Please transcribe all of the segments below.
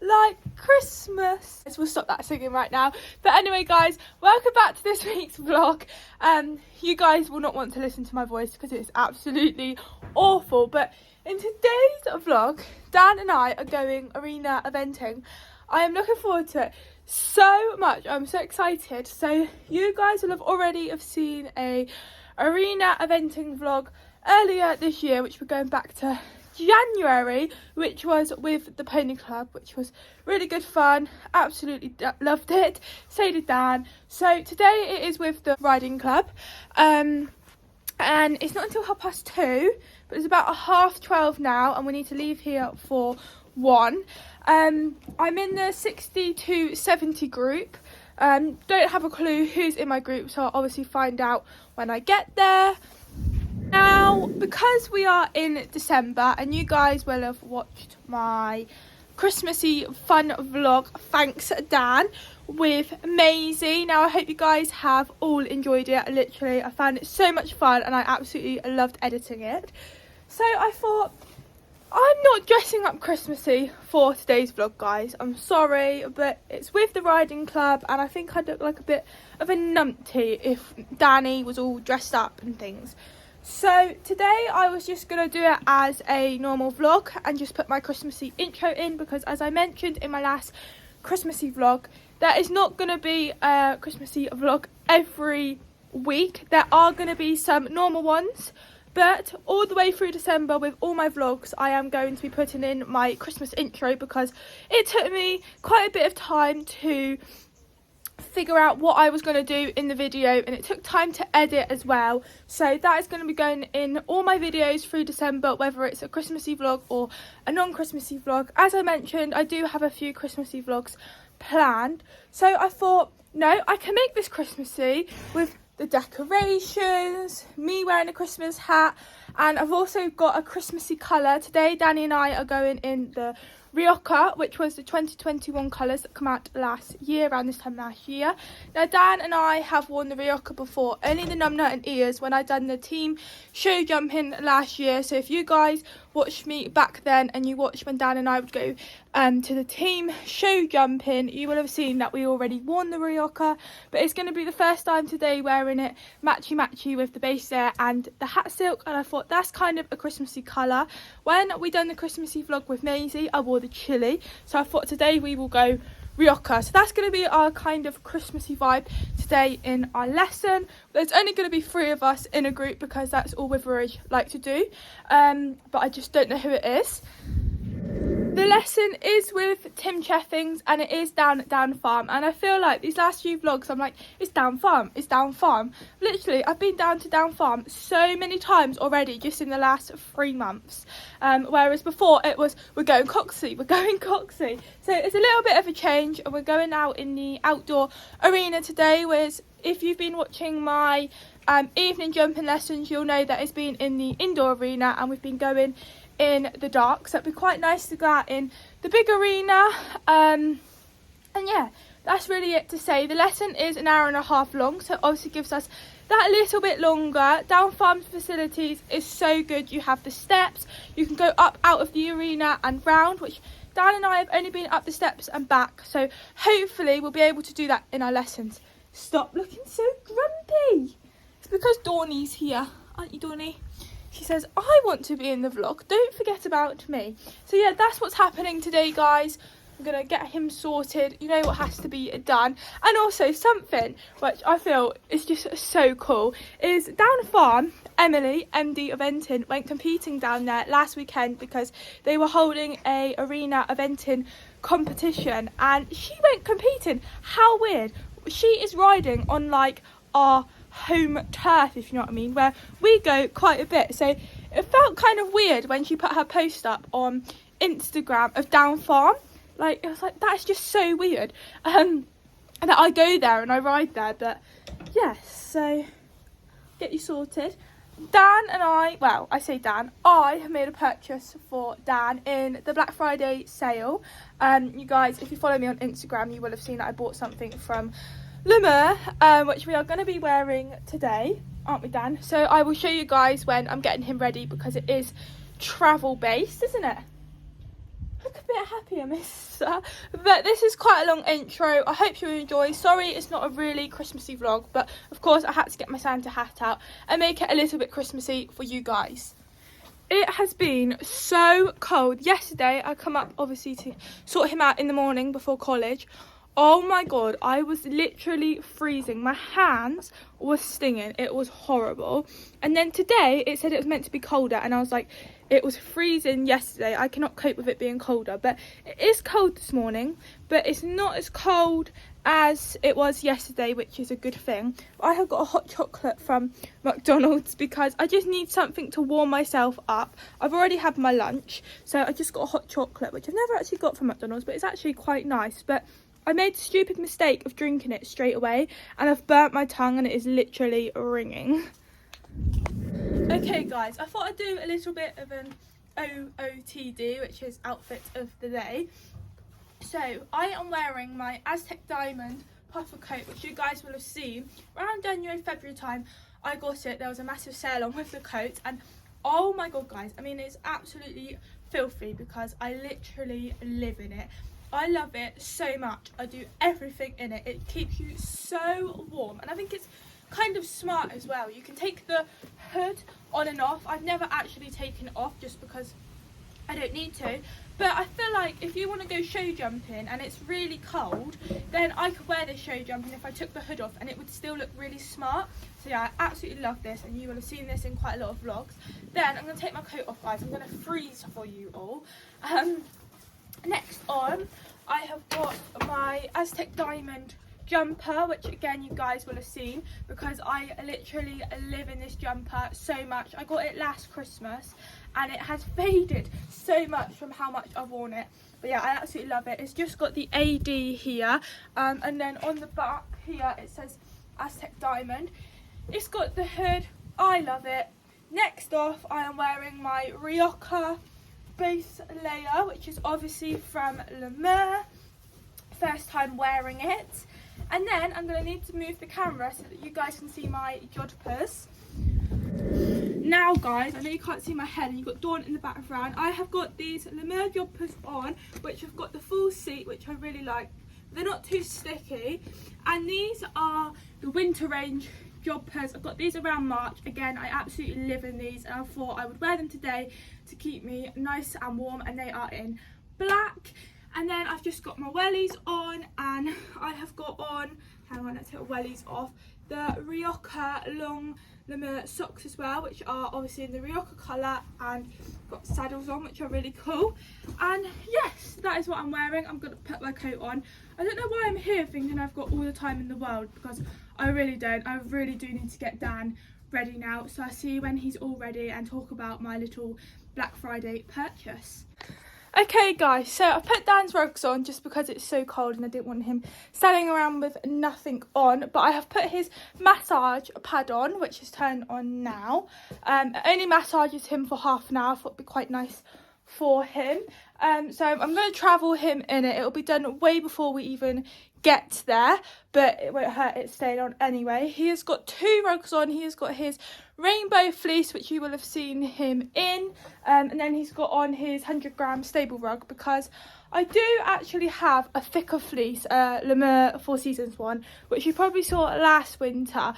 like Christmas. We'll stop that singing right now. But anyway, guys, welcome back to this week's vlog. You guys will not want to listen to my voice because it's absolutely awful. But in today's vlog, Dan and I are going arena eventing. I am looking forward to it so much. I'm so excited. So you guys will have already seen a arena eventing vlog earlier this year, which we're going back to January, which was with the Pony Club, which was really good fun. Absolutely loved it. So did Dan. So today it is with the riding club, and it's not until 2:30, but it's about 12:30 now, and we need to leave here for 1. I'm in the 60 to 70 group. Don't have a clue who's in my group, so I'll obviously find out when I get there. Now, because we are in December and you guys will have watched my Christmassy fun vlog, thanks Dan, with Maisie. Now, I hope you guys have all enjoyed it. Literally, I found it so much fun and I absolutely loved editing it. So I thought, I'm not dressing up Christmassy for today's vlog, guys. I'm sorry, but it's with the riding club and I think I'd look like a bit of a numpty if Danny was all dressed up and things. So today I was just going to do it as a normal vlog and just put my Christmassy intro in, because as I mentioned in my last Christmassy vlog, there is not going to be a Christmassy vlog every week. There are going to be some normal ones, but all the way through December with all my vlogs I am going to be putting in my Christmas intro, because it took me quite a bit of time to figure out what I was going to do in the video, and it took time to edit as well. So that is going to be going in all my videos through December, whether it's a Christmassy vlog or a non-Christmassy vlog. As I mentioned, I do have a few Christmassy vlogs planned, so I thought, no, I can make this Christmassy with the decorations, me wearing a Christmas hat, and I've also got a Christmassy colour. Today Danny and I are going in the Rioja, which was the 2021 colours that come out last year, around this time last year. Now, Dan and I have worn the Rioja before, only the Numnut and ears, when I done the team show jumping last year. So if you guys watched me back then and you watched when Dan and I would go to the team show jumping, you will have seen that we already worn the Rioja, but it's going to be the first time today wearing it matchy with the base there and the hat silk, and I thought that's kind of a Christmassy colour. When we done the Christmassy vlog with Maisie, I wore the chili, so I thought today we will go Rioja. So that's going to be our kind of Christmassy vibe today in our lesson. There's only going to be 3 of us in a group because that's all Witheridge like to do, but I just don't know who it is. The lesson is with Tim Cheffings and it is down at Down Farm, and I feel like these last few vlogs I'm like, it's Down Farm, it's Down Farm. Literally, I've been down to Down Farm so many times already just in the last 3 months, whereas before it was, we're going Coxey. So it's a little bit of a change, and we're going out in the outdoor arena today, whereas if you've been watching my evening jumping lessons, you'll know that it's been in the indoor arena and we've been going in the dark, so it'd be quite nice to go out in the big arena. And yeah, that's really it to say. The lesson is an hour and a half long, so it obviously gives us that little bit longer. Down Farm's facilities is so good. You have the steps, you can go up out of the arena and round, which Dan and I have only been up the steps and back, so hopefully we'll be able to do that in our lessons. Stop looking so grumpy. It's because Dawny's here, aren't you, Dawny? She says, I want to be in the vlog, don't forget about me. So yeah, that's what's happening today, guys. I'm going to get him sorted. You know what has to be done. And also something which I feel is just so cool is Down Farm, Emily, MD Eventing, went competing down there last weekend because they were holding a arena eventing competition, and she went competing. How weird. She is riding on like our home turf, if you know what I mean, where we go quite a bit, so it felt kind of weird when she put her post up on Instagram of Down Farm. Like, it was like, that's just so weird, and that I go there and I ride there. But yes, so get you sorted. Dan and I, well, I say Dan, I have made a purchase for Dan in the Black Friday sale. You guys, if you follow me on Instagram, you will have seen that I bought something from Lemur, which we are going to be wearing today, aren't we, Dan? So I will show you guys when I'm getting him ready, because it is travel based, isn't it? look a bit happier, mister. But this is quite a long intro. I hope you enjoy. Sorry it's not a really Christmassy vlog, but of course I had to get my Santa hat out and make it a little bit Christmassy for you guys. It has been so cold. Yesterday I come up obviously to sort him out in the morning before college. Oh my god, I was literally freezing. My hands were stinging. It was horrible. And then today it said it was meant to be colder, and I was like, it was freezing yesterday. I cannot cope with it being colder. But it is cold this morning, but it's not as cold as it was yesterday, which is a good thing. I have got a hot chocolate from McDonald's because I just need something to warm myself up. I've already had my lunch, so I just got a hot chocolate, which I've never actually got from McDonald's, but it's actually quite nice. But I made the stupid mistake of drinking it straight away, and I've burnt my tongue and it is literally ringing. Okay guys, I thought I'd do a little bit of an OOTD, which is outfit of the day. So I am wearing my Aztec Diamond puffer coat, which you guys will have seen around January, February time. I got it, there was a massive sale on with the coat, and oh my god guys, I mean it's absolutely filthy because I literally live in it. I love it so much. I do everything in it. It keeps you so warm, and I think it's kind of smart as well. You can take the hood on and off. I've never actually taken it off just because I don't need to, but I feel like if you want to go show jumping and it's really cold, then I could wear this show jumping if I took the hood off and it would still look really smart. So yeah, I absolutely love this, and you will have seen this in quite a lot of vlogs. Then I'm going to take my coat off guys. I'm going to freeze for you all. Next on, I have got my Aztec Diamond jumper, which again you guys will have seen because I literally live in this jumper so much. I got it last Christmas and it has faded so much from how much I've worn it. But yeah, I absolutely love it. It's just got the AD here, and then on the back here it says Aztec Diamond. It's got the hood. I love it. Next off, I am wearing my Rioja base layer, which is obviously from Le Mer. First time wearing it. And then I'm going to need to move the camera so that you guys can see my jodhpurs. Now guys, I know you can't see my head and you've got Dawn in the background. I have got these Le Mer jodhpurs on, which have got the full seat, which I really like. They're not too sticky, and these are the winter range jodhpurs. I've got these around March. Again, I absolutely live in these, and I thought I would wear them today to keep me nice and warm, and they are in black. And then I've just got my wellies on, and I have got on, hang on, let's take the wellies off, the Rioja long Le Mer socks as well, which are obviously in the Rioja colour, and got saddles on, which are really cool. And yes, that is what I'm wearing. I'm going to put my coat on. I don't know why I'm here thinking I've got all the time in the world, because I really don't. I really do need to get Dan ready now, so I'll see you when he's all ready and talk about my little Black Friday purchase. Okay guys, so I put Dan's rugs on just because it's so cold and I didn't want him standing around with nothing on, but I have put his massage pad on, which is turned on now. It only massages him for half an hour. I thought it'd be quite nice for him. So I'm going to travel him in it. It'll be done way before we even get there, but it won't hurt it staying on anyway. He has got two rugs on. He has got his rainbow fleece, which you will have seen him in, and then he's got on his 100-gram stable rug, because I do actually have a thicker fleece, Le Mer Four Seasons one, which you probably saw last winter,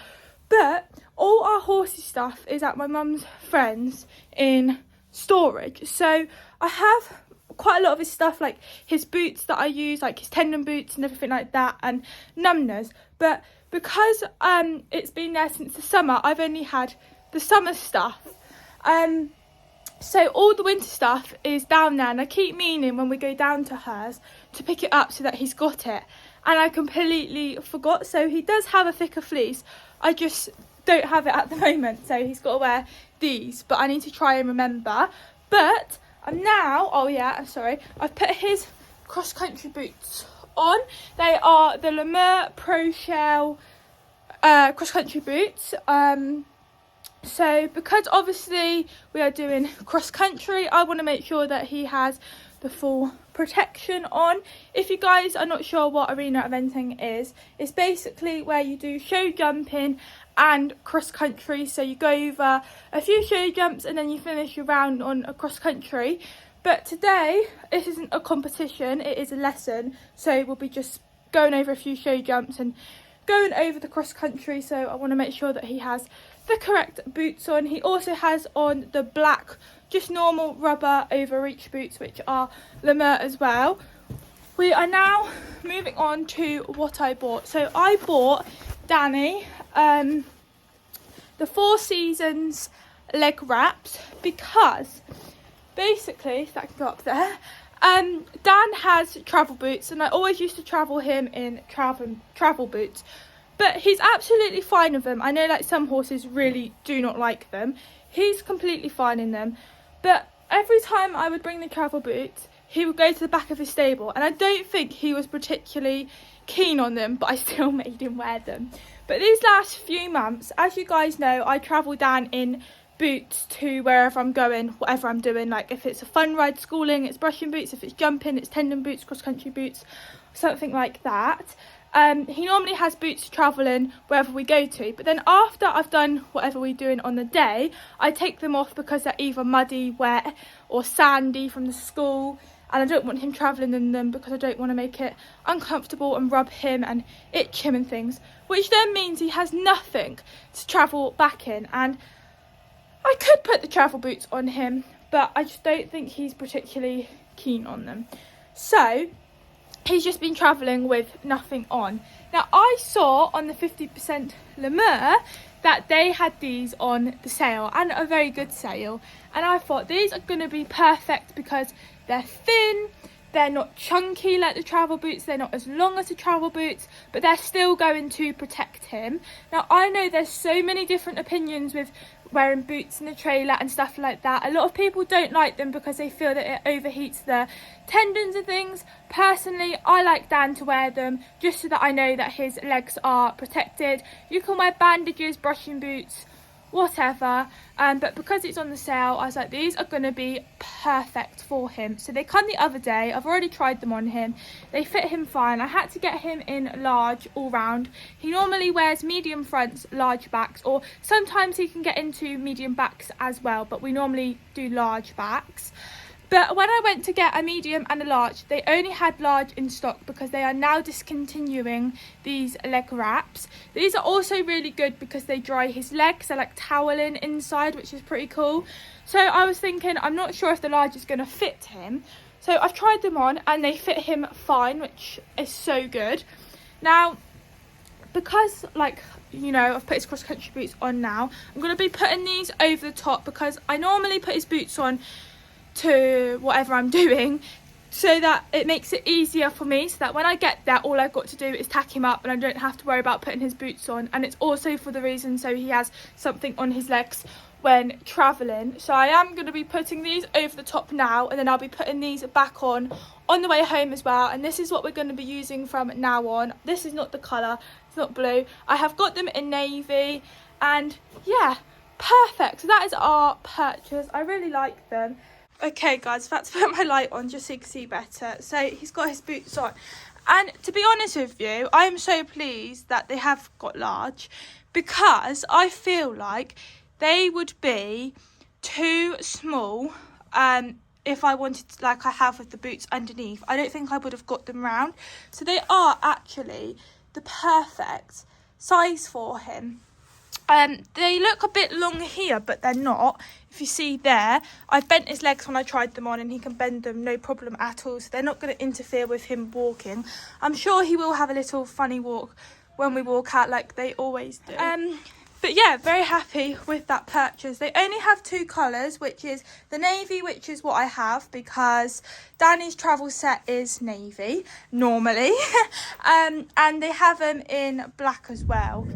but all our horsey stuff is at my mum's friend's in storage. So I have quite a lot of his stuff, like his boots that I use, like his tendon boots and everything like that, and numbners. But because it's been there since the summer, I've only had the summer stuff. So all the winter stuff is down there, and I keep meaning when we go down to hers to pick it up so that he's got it, and I completely forgot. So he does have a thicker fleece, I just don't have it at the moment, so he's got to wear these, but I need to try and remember. But I'm now, oh yeah, I'm sorry, I've put his cross-country boots on. They are the Le Mer Pro Shell cross-country boots. So because obviously we are doing cross-country, I want to make sure that he has the full protection on. If you guys are not sure what arena eventing is, it's basically where you do show jumping and cross country. So you go over a few show jumps and then you finish your round on a cross country. But today, this isn't a competition, it is a lesson. So we'll be just going over a few show jumps and going over the cross country. So I want to make sure that he has the correct boots on. He also has on the black, just normal rubber overreach boots, which are Le Mer as well. We are now moving on to what I bought. So I bought Danny the Four Seasons leg wraps because basically, that can go up there, Dan has travel boots, and I always used to travel him in travel boots, but he's absolutely fine with them. I know like some horses really do not like them. He's completely fine in them, but every time I would bring the travel boots, he would go to the back of his stable, and I don't think he was particularly keen on them, but I still made him wear them. But these last few months, as you guys know, I travel Dan in boots to wherever I'm going, whatever I'm doing. Like if it's a fun ride schooling, it's brushing boots. If it's jumping, it's tendon boots, cross country boots, something like that. He normally has boots to travel in wherever we go to, but then after I've done whatever we're doing on the day, I take them off because they're either muddy, wet or sandy from the school, and I don't want him travelling in them because I don't want to make it uncomfortable and rub him and itch him and things, which then means he has nothing to travel back in. And I could put the travel boots on him, but I just don't think he's particularly keen on them. So he's just been travelling with nothing on. Now I saw on the 50% Le Mer that they had these on the sale, and a very good sale, and I thought these are going to be perfect because they're thin, they're not chunky like the travel boots, they're not as long as the travel boots, but they're still going to protect him. Now I know there's so many different opinions with wearing boots in the trailer and stuff like that. A lot of people don't like them because they feel that it overheats the tendons and things. Personally, I like Dan to wear them just so that I know that his legs are protected. You can wear bandages, brushing boots, whatever, but because it's on the sale, I was like, these are going to be perfect for him. So they come the other day. I've already tried them on him. They fit him fine. I had to get him in large all round. He normally wears medium fronts, large backs, or sometimes he can get into medium backs as well, but we normally do large backs. But when I went to get a medium and a large, they only had large in stock because they are now discontinuing these leg wraps. These are also really good because they dry his legs. They're like toweling inside, which is pretty cool. So I was thinking, I'm not sure if the large is going to fit him. So I've tried them on and they fit him fine, which is so good. Now, because like, you know, I've put his cross country boots on now, I'm going to be putting these over the top because I normally put his boots on to whatever I'm doing so that it makes it easier for me, so that when I get there all I've got to do is tack him up and I don't have to worry about putting his boots on. And it's also for the reason so he has something on his legs when travelling. So I am going to be putting these over the top now, and then I'll be putting these back on the way home as well. And this is what we're going to be using from now on. This is not the colour, it's not blue. I have got them in navy, and yeah, perfect. So that is our purchase. I really like them. Okay guys, I've had to put my light on just so you can see better. So he's got his boots on, and to be honest with you, I am so pleased that they have got large, because I feel like they would be too small if I wanted to, like I have with the boots underneath. I don't think I would have got them round. So they are actually the perfect size for him. They look a bit long here, but they're not. If you see there, I've bent his legs when I tried them on, and he can bend them no problem at all, so they're not going to interfere with him walking. I'm sure he will have a little funny walk when we walk out like they always do. But yeah, very happy with that purchase. They only have two colours, which is the navy, which is what I have because Danny's travel set is navy normally, and they have them in black as well.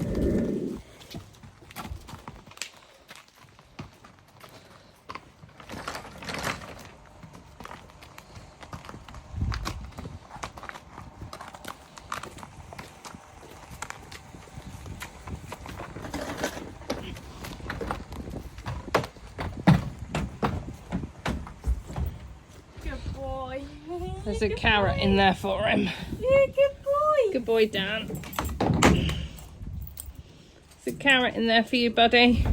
There's a carrot in there for him. Yeah, good boy. Good boy, Dan. There's a carrot in there for you, buddy.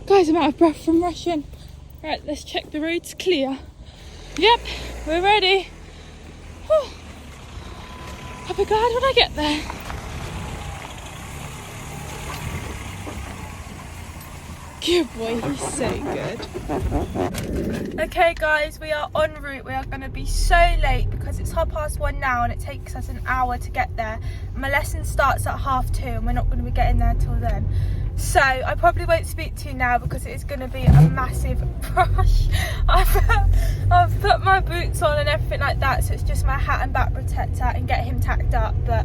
Guys, I'm out of breath from rushing. Right, let's check the road's clear. Yep, we're ready. Whew. I'll be glad when I get there. Good boy, he's so good. Okay guys, we are en route. We are going to be so late because it's 1:30 now and it takes us an hour to get there. My lesson starts at 2:30 and we're not going to be getting there till then. So I probably won't speak to you now because it is going to be a massive rush. I've put my boots on and everything like that, so it's just my hat and back protector and get him tacked up, but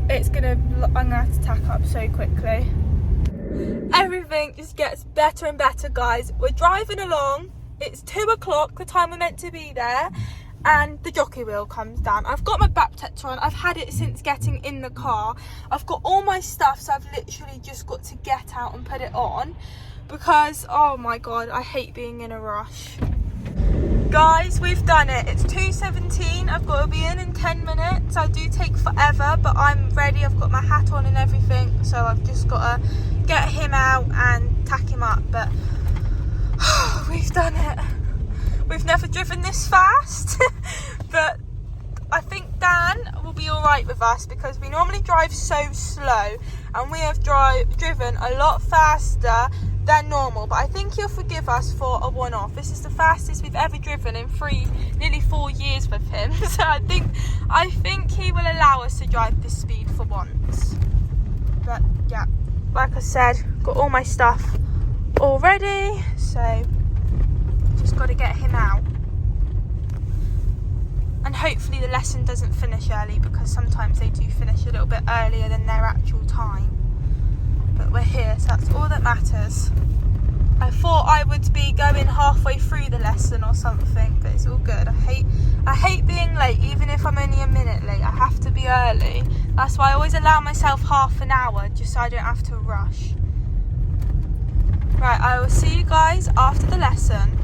I'm gonna have to tack up so quickly. Everything just gets better and better, guys. We're driving along, it's 2 o'clock, the time we're meant to be there, and the jockey wheel comes down. I've got my back protector on, I've had it since getting in the car. I've got all my stuff, so I've literally just got to get out and put it on because, oh my god, I hate being in a rush. Guys, we've done it. It's 2:17. I've got to be in 10 minutes. I do take forever, but I'm ready. I've got my hat on and everything, so I've just got to get him out and tack him up. But we've done it. We've never driven this fast, but I think Dan will be all right with us because we normally drive so slow, and we have driven a lot faster than normal, but I think he'll forgive us for a one-off. This is the fastest we've ever driven in nearly 4 years with him, so I think he will allow us to drive this speed for once. But yeah, like I said, got all my stuff all ready, so just got to get him out. And hopefully the lesson doesn't finish early because sometimes they do finish a little bit earlier than their actual time. But we're here, so that's all that matters. I thought I would be going halfway through the lesson or something, but it's all good. I hate being late, even if I'm only a minute late. I have to be early. That's why I always allow myself half an hour, just so I don't have to rush. Right, I will see you guys after the lesson.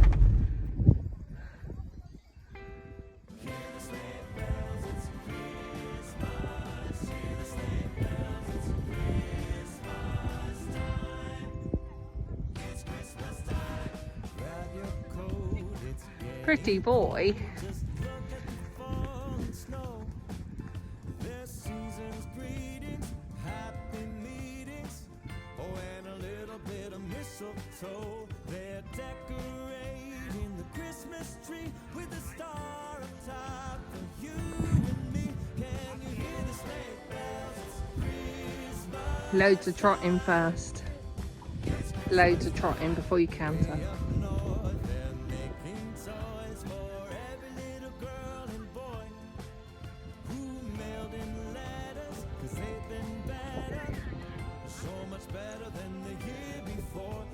Pretty boy. They're decorating the Christmas tree with a star up top for you and me. Can you hear the sleigh bells? It's Christmas. Loads of trotting first. Loads of trotting before you canter.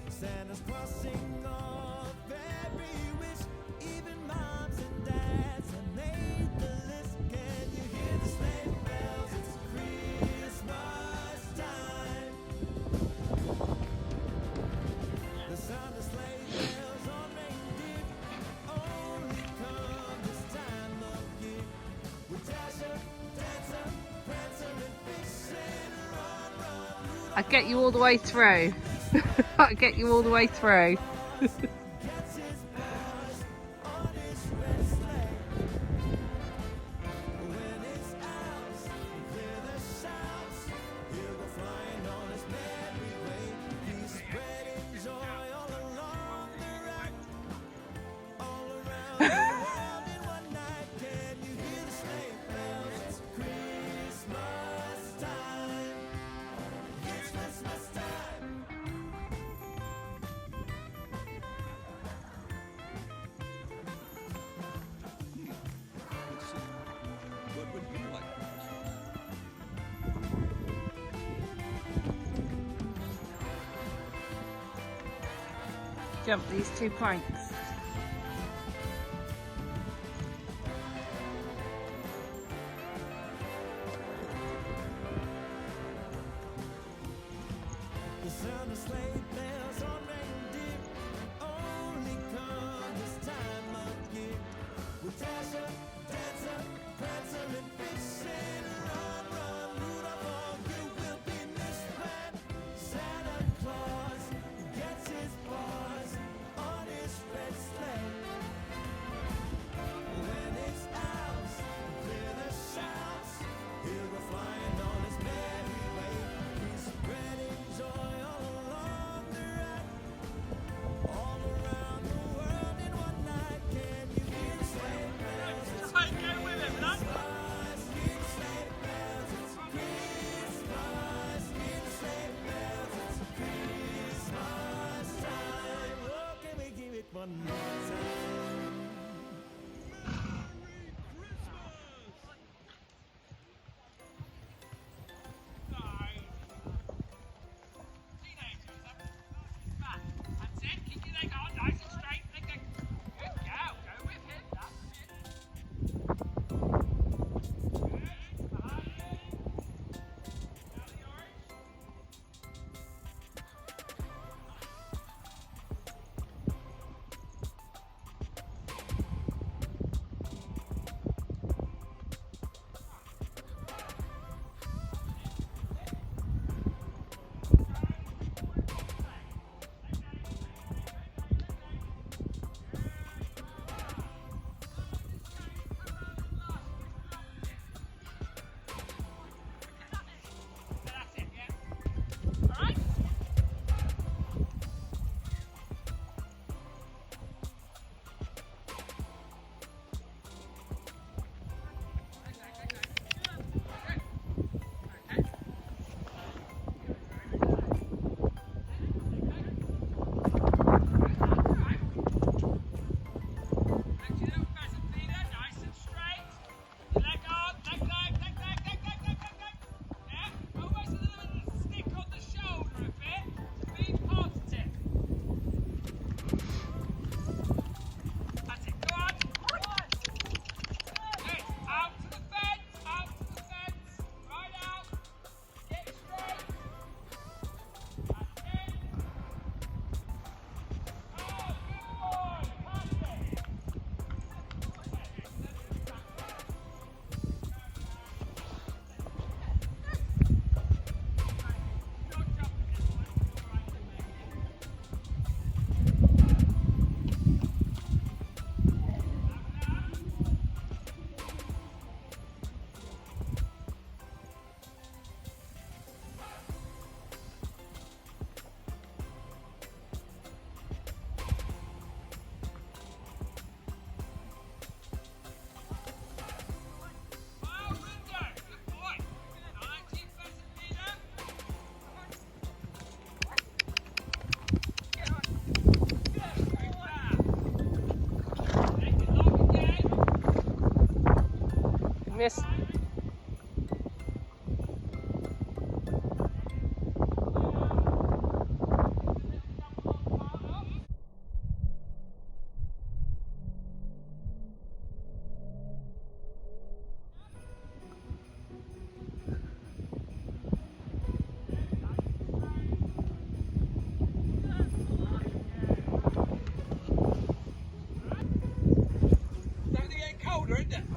Santa's crossing off every wish, even moms and dads have made the list. Can you hear the sleigh bells? It's Christmas time. The sound of sleigh bells on reindeer only come this time of year. With Dasher, Dancer, Prancer, and Vixen, run, run, Rudolph. I'd get you all the way through. I'd get you all the way through. Jump these 2 planks. The sound of sleigh bells on reindeer only come this time of year. With Dasher, Dancer, Prancer, and Vixen, run, run, Rudolph, oh, you will be missed when Santa Claus gets his paws on his red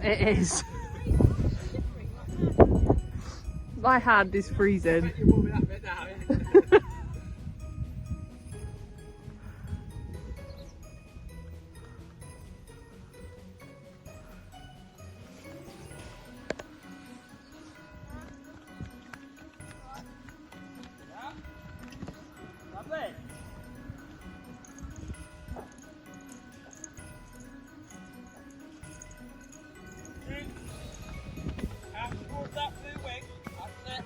It is. My hand is freezing. Lovely. Out towards that blue wing. That's it.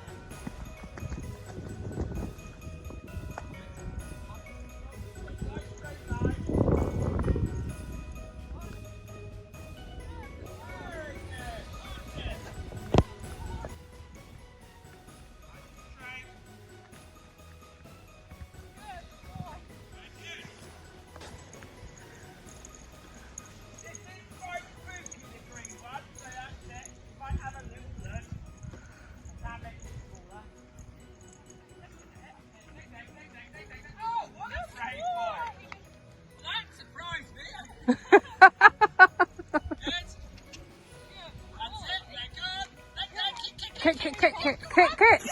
Kick, kick, kick, kick, kick, kick.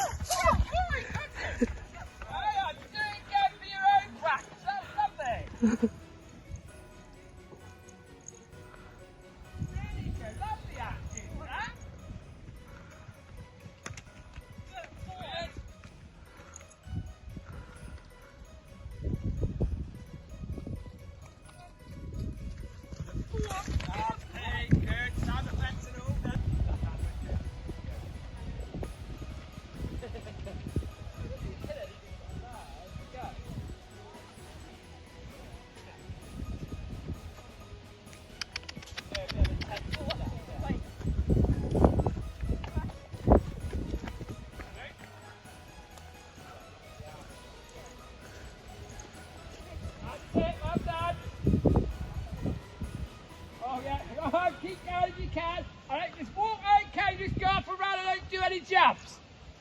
Keep going if you can. All right, just walk okay, just go up and round and don't do any jumps.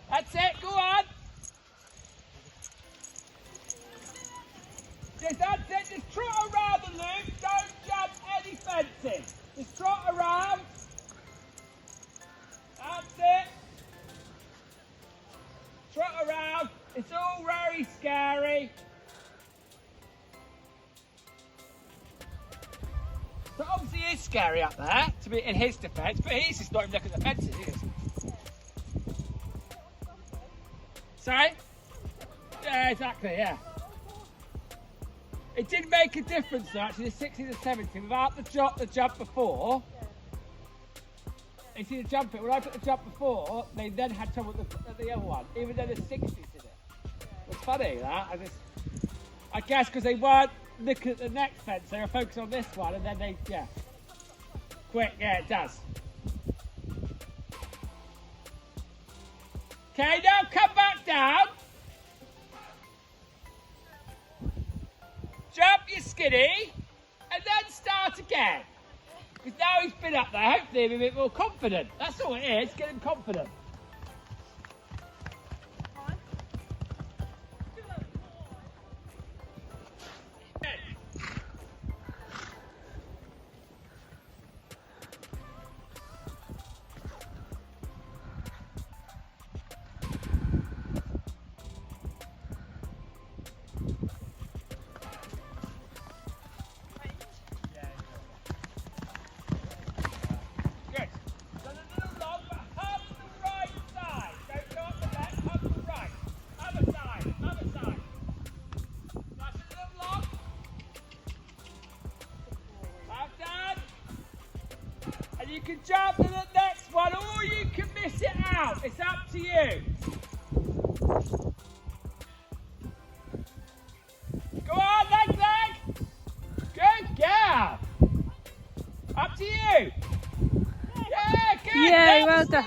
That's it, go on. That's it, just trot around the loop, don't jump any fencing. Just trot around. That's it. Trot around, it's all very scary. So obviously it is scary up there, to be in his defence, but he's just not even looking at the fences, he is. Sorry? Yeah, exactly, yeah. It did make a difference though, actually, the 16 and 17, without the jump before. You see the jump it, when I put the jump before, they then had trouble with the other one, even though the 60s did it. It's funny that, I guess because they weren't looking at the next fence, they were focused on this one, and then they, yeah. Quick, yeah, it does. Okay, now come back down. Jump your skinny, and then start again. Because now he's been up there, hopefully he'll be a bit more confident. That's all it is, get him confident. You can jump to the next one or you can miss it out. It's up to you. Go on, leg. Good girl. Up to you. Yeah, good. Yeah, That well was done.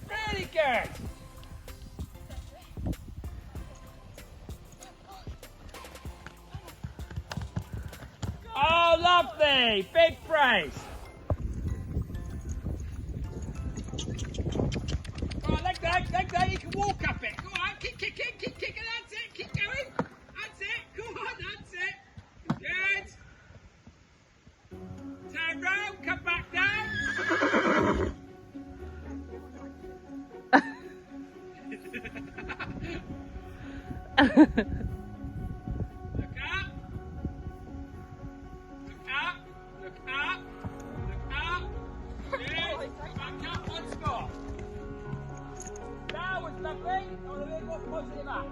Really good. Oh, lovely. Big praise. Leg there, you can walk up it. Go on, keep kicking, that's it, keep going. That's it, go on, that's it. Good. Turn round, come back Look up. Look up. Look up. Look up. Yes. Back up once more. That was lovely. I want a little more positive up.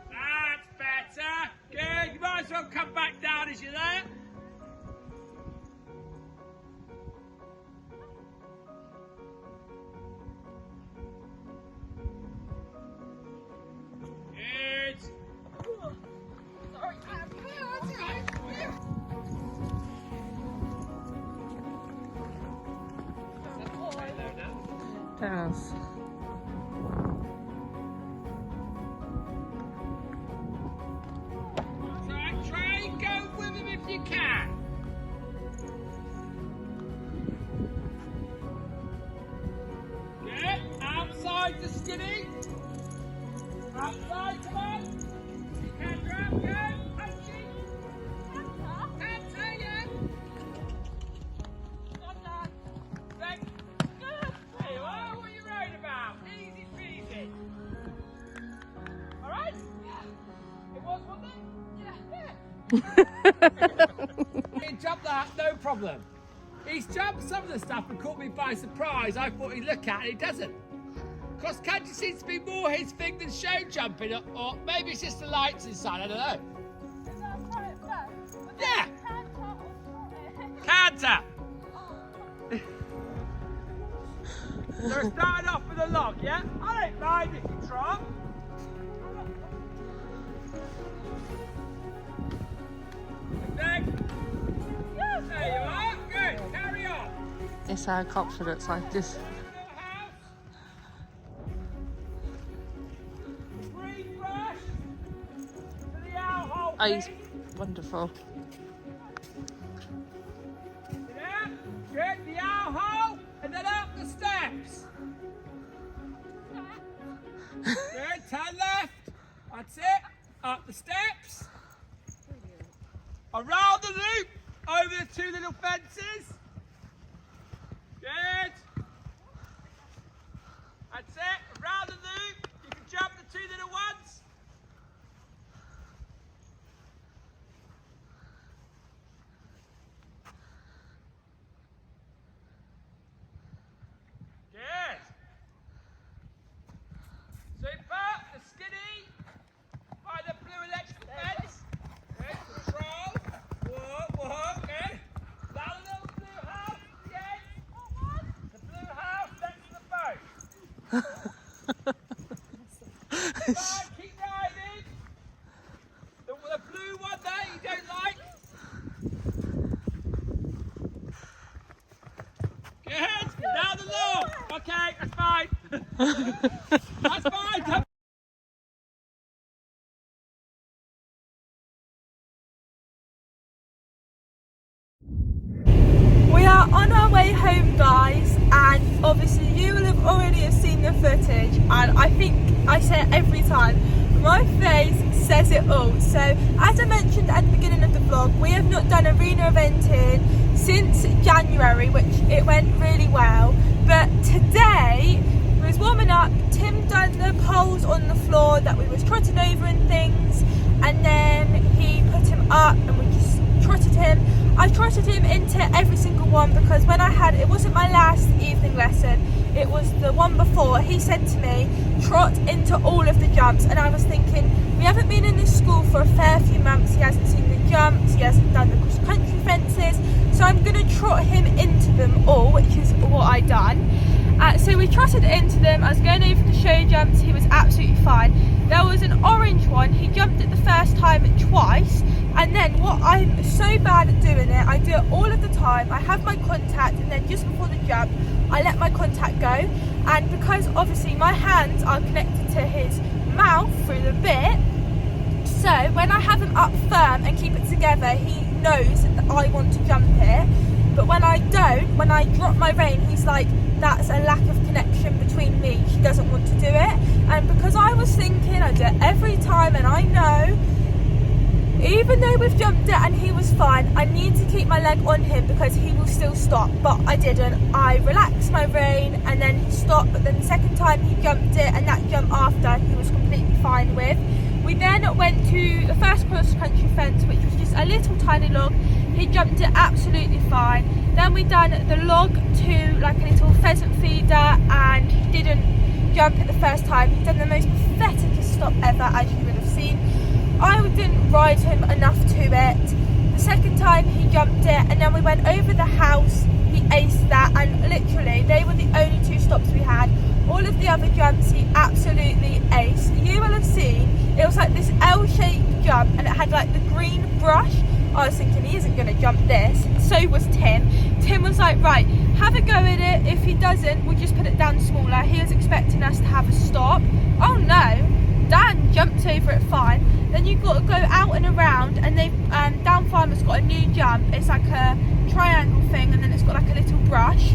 That's better. Good. You might as well come back down as you're there. Does. Try and go with him if you can. Good. Outside the skinny. Outside, come on. You can drop, go. Punchy. Canter, yeah. On that. Then, good. There you are. What are you worried about? Easy peasy. All right? Yeah. It was, wasn't it? Yeah. He jumped that, no problem. He's jumped some of the stuff and caught me by surprise. I thought he'd look at it, he doesn't. Because country seems to be more his thing than show jumping, or maybe it's just the lights inside, I don't know. Yeah! Canter! So we're starting off with a log, yeah? I don't mind if you trot. There you are, good, carry on. It's how confidence like this. Oh, he's wonderful. Yeah, good, the owl hole, and then up the steps. Good, turn left. That's it. Up the steps. Around the loop, over the two little fences. Good. That's it. Around the loop. You can jump the two little ones. Good. Super. The skinny by the blue electrical fence. Good. Control. Whoa. Good. Down the little blue house. Again. The blue house next to the boat. Right, keep riding. The blue one there you don't like. Good. Down the lawn. Okay, that's fine. That's fine. Come. We are on our way home, guys, and obviously you will have already have seen the footage, and I think I say it every time, my face says it all. So as I mentioned at the beginning of the vlog, we have not done arena eventing since January, which it went really well, but today we was warming up. Tim done the poles on the floor that we was trotting over and things, and then he put him up and we just trotted him. I trotted him into every single one because when I had, it wasn't my last evening lesson, it was the one before, he said to me, trot into all of the jumps, and I was thinking, we haven't been in this school for a fair few months, he hasn't seen the jumps, he hasn't done the cross country fences, so I'm going to trot him into them all, which is what I done. So we trotted into them. I was going over the show jumps, he was absolutely fine. There was an orange one, he jumped it the first time twice, and then what I'm so bad at doing it, I do it all of the time. I have my contact, and then just before the jump I let my contact go, and because obviously my hands are connected to his mouth through the bit, so when I have him up firm and keep it together, he knows that I want to jump it. But when I don't, when I drop my rein, he's like, that's a lack of connection between me, she doesn't want to do it. And because I was thinking I do it every time, and I know, even even though we've jumped it and he was fine, I need to keep my leg on him because he will still stop, but I didn't. I relaxed my rein and then he stopped, but then the second time he jumped it, and that jump after he was completely fine with. We then went to the first cross country fence, which was just a little tiny log. He jumped it absolutely fine. Then we done the log to like a little pheasant feeder, and he didn't jump it the first time. He done the most pathetic stop ever, as you would have seen. I didn't ride him enough to it. The second time he jumped it, and then we went over the house. He aced that, and literally they were the only 2 stops we had. All of the other jumps he absolutely aced. You will have seen it was like this L-shaped jump, and it had like the green brush. I was thinking he isn't going to jump this. So was Tim. Tim was like, right, have a go at it. If he doesn't, we'll just put it down smaller. He was expecting us to have a stop. Oh no, Dan jumped over it fine. Then you've got to go out and around, and they've Down Farmer's got a new jump. It's like a triangle thing, and then it's got like a little brush.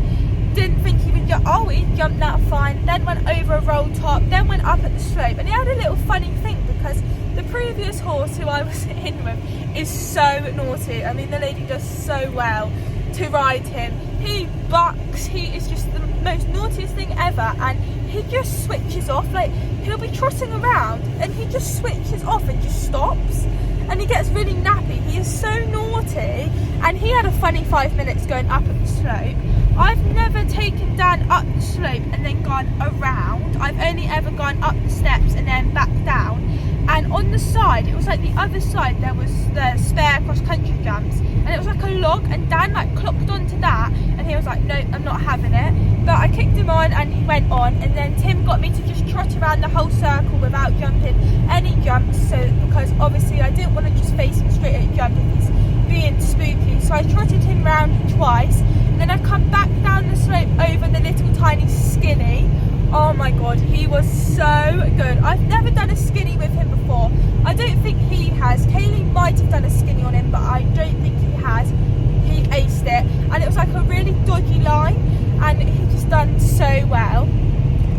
Didn't think he would jump. Oh, he jumped that fine. Then went over a roll top. Then went up at the slope, and he had a little funny thing because the previous horse who I was in with is so naughty. I mean, the lady does so well to ride him. He bucks. He is just the most naughtiest thing ever, and he just switches off. Like, he'll be trotting around and he just switches off and just stops, and he gets really nappy. He is so naughty, and he had a funny 5 minutes going up at the slope. I've never taken Dan up the slope and then gone around. I've only ever gone up the steps and then back down. And on the side, it was like the other side, there was the spare cross country jumps, and it was like a log, and Dan like clocked onto that, and he was like, no, I'm not having it. But I kicked him on and he went on, and then Tim got me to just trot around the whole circle without jumping any jumps, so because obviously I didn't want to just face him straight at a jump if he's being spooky. So I trotted him round twice, and then I come back down the slope over the little tiny skinny. Oh my god, he was so good. I've never done a skinny with him before. I don't think he has. Kaylee might have done a skinny on him, but I don't think he has. He aced it, and it was like a really dodgy line, and he just done so well.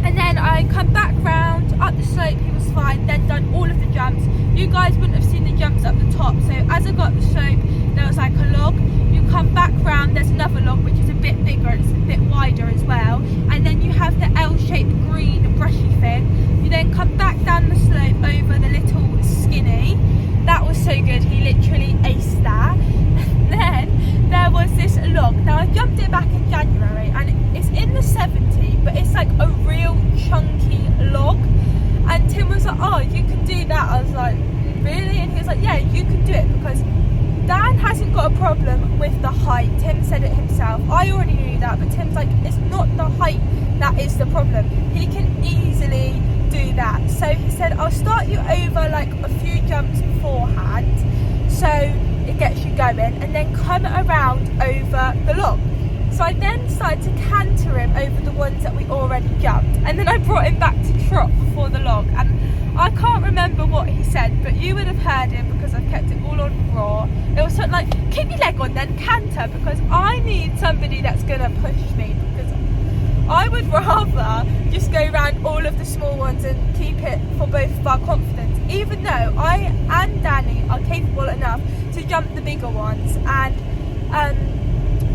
And then I come back round up the slope, he was fine, then done all of the jumps. You guys wouldn't have seen the jumps up the top, so as I got up the slope, there was like a log. You come back round, there's another log which is a bit bigger, it's a bit wider as well, and then you have the L-shaped green brushy thing. You then come back down the slope over the little skinny. That was so good, he literally aced that. Then there was this log. Now I jumped it back in January, and it's in the 70, but it's like a real chunky log. And Tim was like, oh, you can do that. I was like, really? And he was like, yeah, you can do it, because Dan hasn't got a problem with the height. Tim said it himself. I already knew that, but Tim's like, it's not the height that is the problem. He can easily do that. So he said, I'll start you over like a few jumps beforehand, so it gets you going, and then come around over the log. So I then started to canter him over the ones that we already jumped, and then I brought him back to trot before the log, and I can't remember what he said, but you would have heard him because I've kept it all on raw. It was something like, keep your leg on then, canter, because I need somebody that's going to push me, because I would rather just go around all of the small ones and keep it for both of our confidence, even though I and Danny are capable enough to jump the bigger ones. And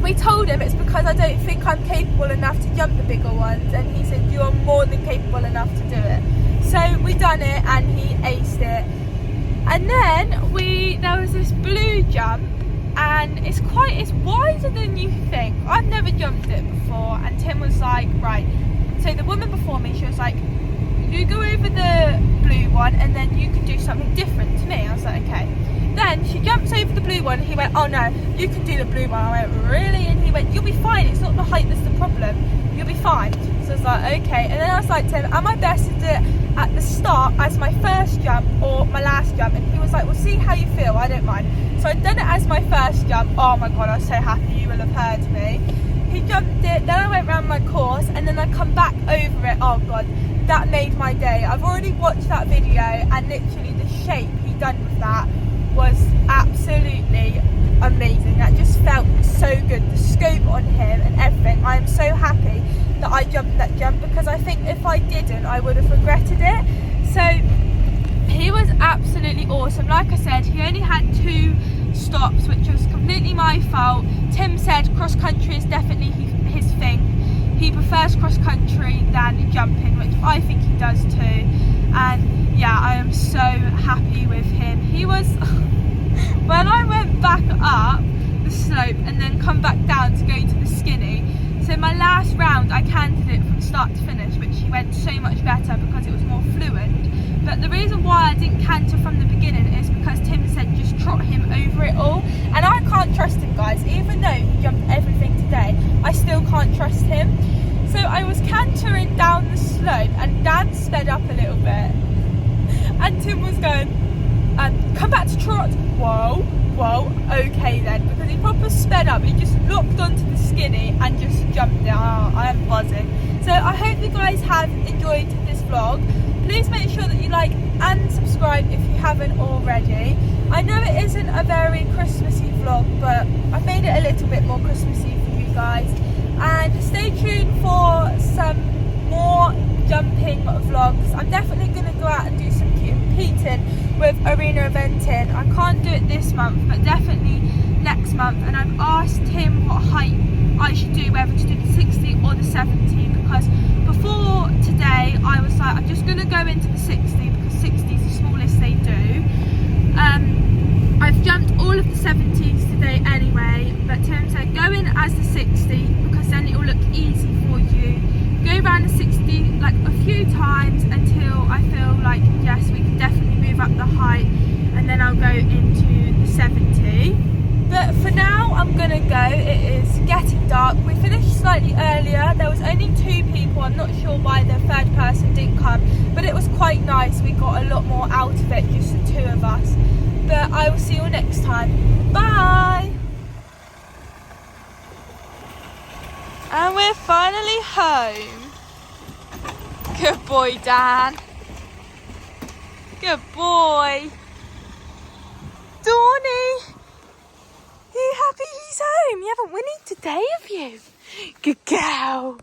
we told him it's because I don't think I'm capable enough to jump the bigger ones, and he said, you are more than capable enough to do it. So we done it, and he aced it. And then there was this blue jump, and it's wider than you think. I've never jumped it before, and Tim was like, right. So the woman before me, she was like, you go over the blue one, and then you can do something different to me. I was like, okay. Then she jumps over the blue one, and he went, oh no, you can do the blue one. I went, really? And he went, you'll be fine, it's not the height that's the problem, you'll be fine. So I was like, okay. And then I was like to him, am I best to do it at the start as my first jump or my last jump? And he was like, well, see how you feel, I don't mind. So I'd done it as my first jump. Oh my god, I was so happy, you will have heard me. He jumped it, then I went round my course, and then I come back over it. Oh god, that made my day. I've already watched that video, and literally the shape he done with that was absolutely amazing. That just felt so good, the scope on him and everything. I am so happy that I jumped that jump, because I think if I didn't, I would have regretted it. So he was absolutely awesome. Like I said, he only had 2 stops, which was completely my fault. Tim said cross country is definitely his thing. He prefers cross country than jumping, which I think he does too. And yeah, I am so happy with him. He was when I went back up the slope and then come back down to go to the skinny, so my last round I canted it from start to finish, which went so much better because it was more fluent. But the reason why I didn't canter from the beginning is because Tim said just trot him over it all, and I can't trust him, guys. Even though he jumped everything today, I still can't trust him. So I was cantering down the slope and Dad sped up a little bit and Tim was going, come back to trot. Whoa, okay then, because he proper sped up. He just locked onto the skinny and just jumped down. I am buzzing. So I hope you guys have enjoyed this vlog. Please make sure that you like and subscribe if you haven't already. I know it isn't a very Christmassy vlog, but I've made it a little bit more Christmassy for you guys. And stay tuned for some more jumping vlogs. I'm definitely going to go out and do some competing with arena eventing. I can't do it this month, but definitely next month. And I've asked him what height I should do, whether to do the 60 or the 70, because before today I was like, I'm just going to go into the 60 because 60 is the smallest they do. I've jumped all of the 70s today anyway, but Tim said go in as the 60 because then it will look easy for you. Go around the 60 like a few times until I feel like yes, we can definitely move up the height, and then I'll go into the 70. But for now I'm gonna go. It is getting dark. We finished slightly earlier. There was only 2 people. I'm not sure why the third person didn't come, but it was quite nice. We got a lot more out of it, just the 2 of us. But I will see you all next time. Bye! And we're finally home. Good boy, Dan. Good boy. Dawny, are you happy he's home? You haven't whinnied today, have you? Good girl.